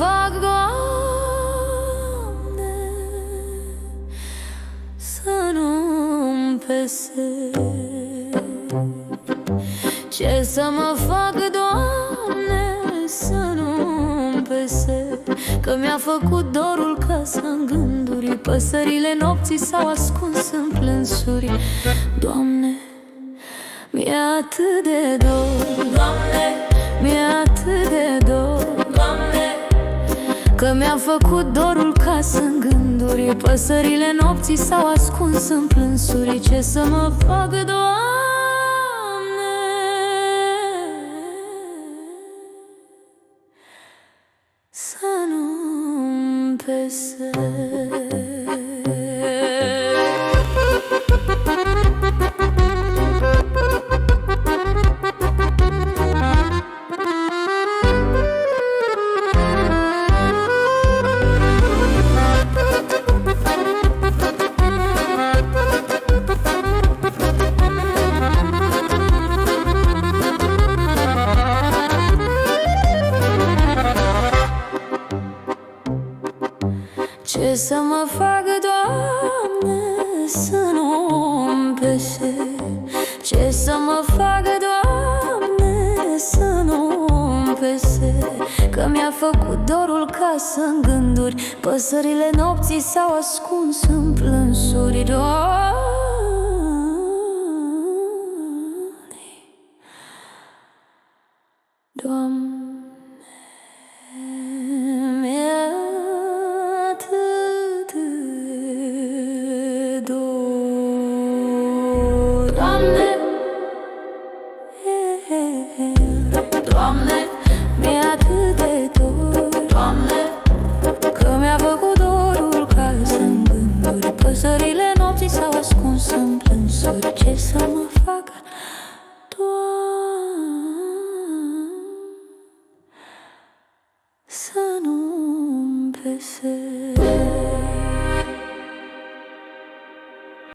fac, Doamne, să nu-mi pese? Ce să mă fac, Doamne, să nu-mi pese? Că mi-a făcut dorul casa în gânduri, păsările nopții s-au ascuns în plânsuri. Doamne, mi-e atât de dor, Doamne, mi-e atât de dor, Doamne, că mi-a făcut dorul casă în gânduri, păsările nopții s-au ascuns în plânsuri. Ce să mă fac, Doamne, să nu-mi pese? Ce să mă fac, Doamne, să nu-mi pese? Ce să mă fac, Doamne, să nu-mi pese? Că mi-a făcut dorul casă în gânduri, păsările nopții s-au ascuns în plânsuri. Doamne, Doamne, Doamne, mi-e atât de dor, Doamne, că mi-a făcut dorul casă în gânduri, păsările nopții s-au ascuns în plânsuri. Ce să mă fac, Doamne, să nu-mi pese?